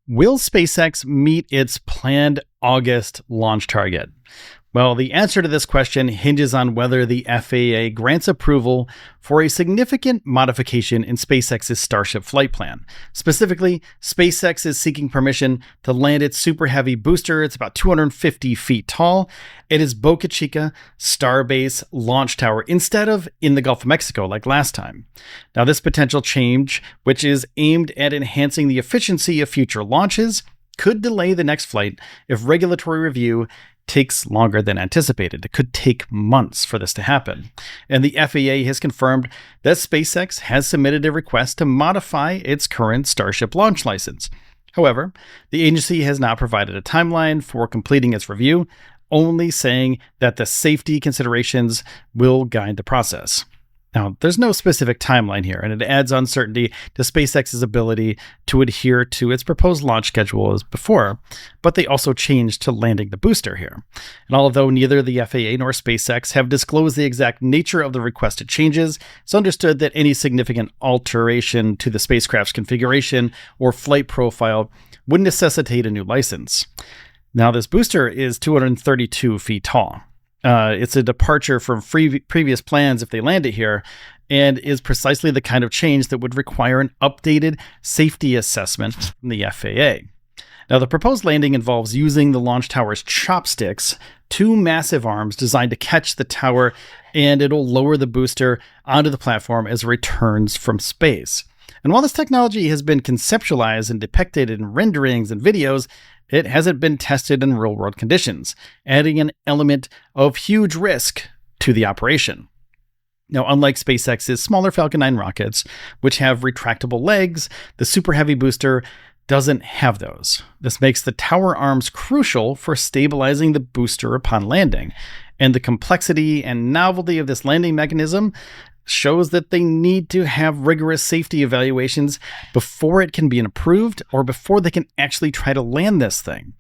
Will SpaceX meet its planned August launch target? Well, the answer to this question hinges on whether the FAA grants approval for a significant modification in SpaceX's Starship flight plan. Specifically, SpaceX is seeking permission to land its Super Heavy booster. It's about 250 feet tall. It is Boca Chica Starbase launch tower instead of in the Gulf of Mexico like last time. Now, this potential change, which is aimed at enhancing the efficiency of future launches, could delay the next flight if regulatory review takes longer than anticipated. It could take months for this to happen. And the FAA has confirmed that SpaceX has submitted a request to modify its current Starship launch license. However, the agency has not provided a timeline for completing its review, only saying that the safety considerations will guide the process. Now, there's no specific timeline here, and it adds uncertainty to SpaceX's ability to adhere to its proposed launch schedule as before, but they also changed to landing the booster here. And although neither the FAA nor SpaceX have disclosed the exact nature of the requested changes, it's understood that any significant alteration to the spacecraft's configuration or flight profile would necessitate a new license. Now, this booster is 232 feet tall. It's a departure from previous plans if they land it here, and is precisely the kind of change that would require an updated safety assessment from the FAA. Now, the proposed landing involves using the launch tower's chopsticks, two massive arms designed to catch the tower, and it'll lower the booster onto the platform as it returns from space. And while this technology has been conceptualized and depicted in renderings and videos, it hasn't been tested in real-world conditions, adding an element of huge risk to the operation. Now, unlike SpaceX's smaller Falcon 9 rockets, which have retractable legs, the Super Heavy booster doesn't have those. This makes the tower arms crucial for stabilizing the booster upon landing, and the complexity and novelty of this landing mechanism shows that they need to have rigorous safety evaluations before it can be approved or before they can actually try to land this thing.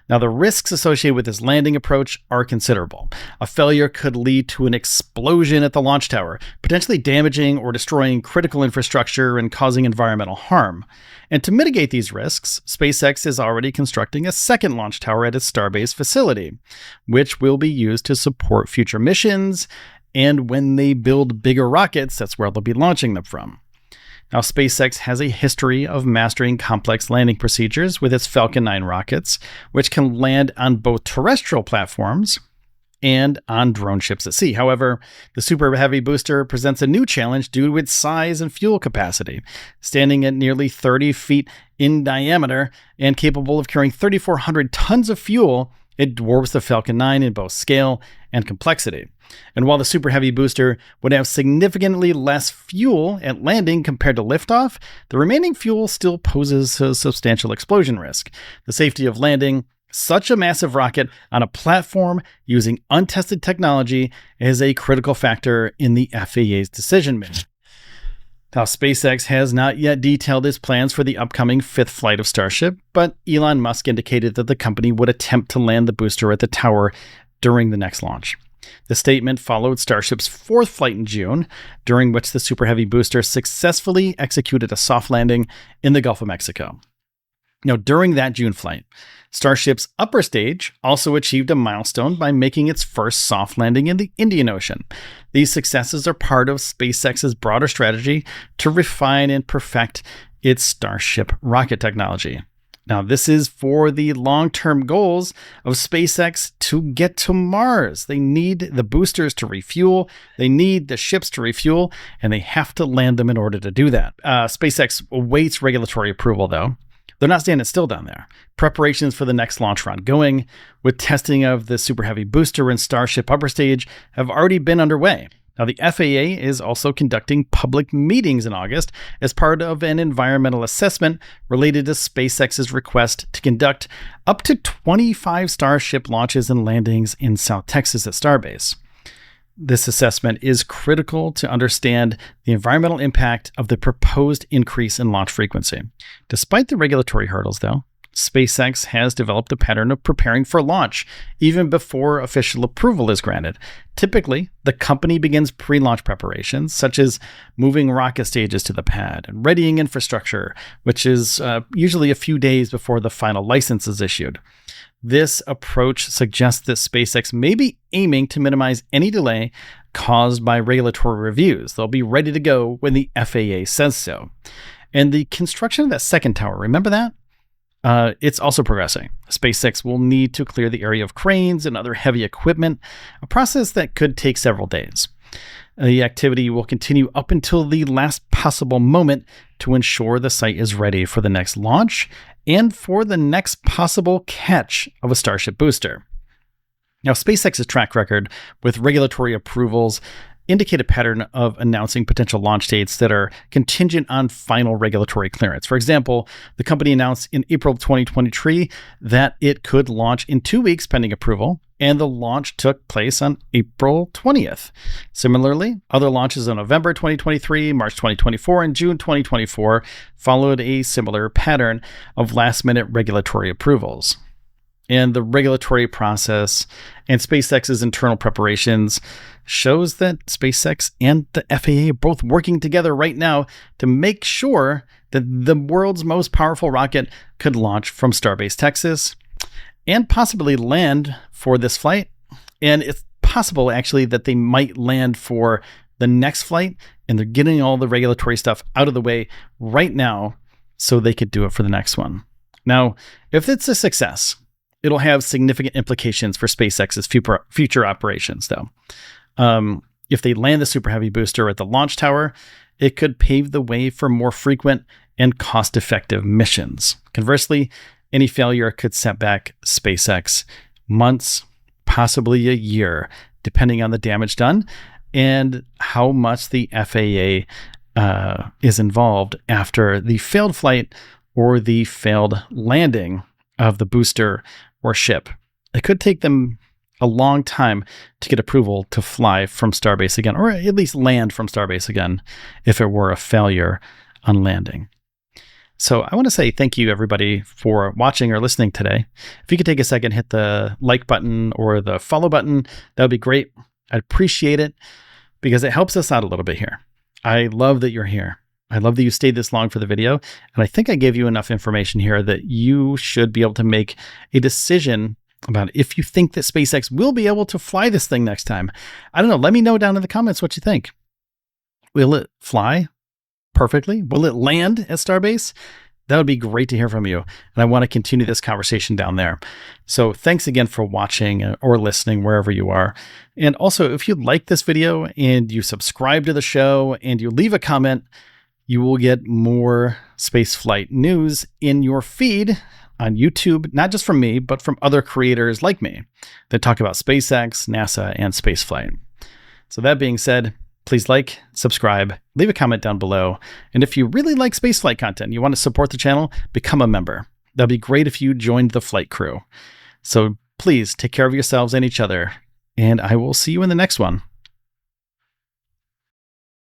Now, the risks associated with this landing approach are considerable. A failure could lead to an explosion at the launch tower, potentially damaging or destroying critical infrastructure and causing environmental harm. And to mitigate these risks, SpaceX is already constructing a second launch tower at its Starbase facility, which will be used to support future missions. And when they build bigger rockets, that's where they'll be launching them from. Now, SpaceX has a history of mastering complex landing procedures with its Falcon 9 rockets, which can land on both terrestrial platforms and on drone ships at sea. However, the Super Heavy booster presents a new challenge due to its size and fuel capacity. Standing at nearly 30 feet in diameter and capable of carrying 3,400 tons of fuel, it dwarfs the Falcon 9 in both scale and complexity. And while the Super Heavy booster would have significantly less fuel at landing compared to liftoff, the remaining fuel still poses a substantial explosion risk. The safety of landing such a massive rocket on a platform using untested technology is a critical factor in the FAA's decision-making. Now, SpaceX has not yet detailed its plans for the upcoming fifth flight of Starship, but Elon Musk indicated that the company would attempt to land the booster at the tower during the next launch. The statement followed Starship's fourth flight in June, during which the Super Heavy booster successfully executed a soft landing in the Gulf of Mexico. Now, during that June flight, Starship's upper stage also achieved a milestone by making its first soft landing in the Indian Ocean. These successes are part of SpaceX's broader strategy to refine and perfect its Starship rocket technology. Now, this is for the long-term goals of SpaceX to get to Mars. They need the boosters to refuel, they need the ships to refuel, and they have to land them in order to do that. SpaceX awaits regulatory approval, though. They're not standing still down there. Preparations for the next launch are ongoing, with testing of the Super Heavy booster and Starship upper stage have already been underway. Now, the FAA is also conducting public meetings in August as part of an environmental assessment related to SpaceX's request to conduct up to 25 Starship launches and landings in South Texas at Starbase. This assessment is critical to understand the environmental impact of the proposed increase in launch frequency. Despite the regulatory hurdles, though, SpaceX has developed a pattern of preparing for launch even before official approval is granted. Typically, the company begins pre-launch preparations, such as moving rocket stages to the pad and readying infrastructure, which is usually a few days before the final license is issued. This approach suggests that SpaceX may be aiming to minimize any delay caused by regulatory reviews. They'll be ready to go when the FAA says so. And the construction of that second tower, remember that? It's also progressing. SpaceX will need to clear the area of cranes and other heavy equipment, a process that could take several days. The activity will continue up until the last possible moment to ensure the site is ready for the next launch and for the next possible catch of a Starship booster. Now, SpaceX's track record with regulatory approvals indicate a pattern of announcing potential launch dates that are contingent on final regulatory clearance. For example, the company announced in April 2023 that it could launch in 2 weeks pending approval, and the launch took place on April 20th. Similarly, other launches in November 2023, March 2024, and June 2024 followed a similar pattern of last-minute regulatory approvals. And the regulatory process and SpaceX's internal preparations shows that SpaceX and the FAA are both working together right now to make sure that the world's most powerful rocket could launch from Starbase, Texas, and possibly land for this flight. And it's possible, actually, that they might land for the next flight, and they're getting all the regulatory stuff out of the way right now so they could do it for the next one. Now, if it's a success, it'll have significant implications for SpaceX's future operations, though. If they land the Super Heavy booster at the launch tower, it could pave the way for more frequent and cost-effective missions. Conversely, any failure could set back SpaceX months, possibly a year, depending on the damage done and how much the FAA is involved after the failed flight or the failed landing of the booster or ship. It could take them a long time to get approval to fly from Starbase again, or at least land from Starbase again if it were a failure on landing. So I want to say thank you, everybody, for watching or listening today. If you could take a second, hit the like button or the follow button, that would be great. I'd appreciate it because it helps us out a little bit here. I love that you're here. I love that you stayed this long for the video. And I think I gave you enough information here that you should be able to make a decision about if you think that SpaceX will be able to fly this thing next time. I don't know. Let me know down in the comments what you think. Will it fly perfectly? Will it land at Starbase? That would be great to hear from you. And I want to continue this conversation down there. So thanks again for watching or listening wherever you are. And also, if you like this video and you subscribe to the show and you leave a comment, you will get more spaceflight news in your feed on YouTube, not just from me, but from other creators like me that talk about SpaceX, NASA, and spaceflight. So that being said, please like, subscribe, leave a comment down below. And if you really like spaceflight content, you want to support the channel, become a member. That'd be great if you joined the flight crew. So please take care of yourselves and each other, and I will see you in the next one.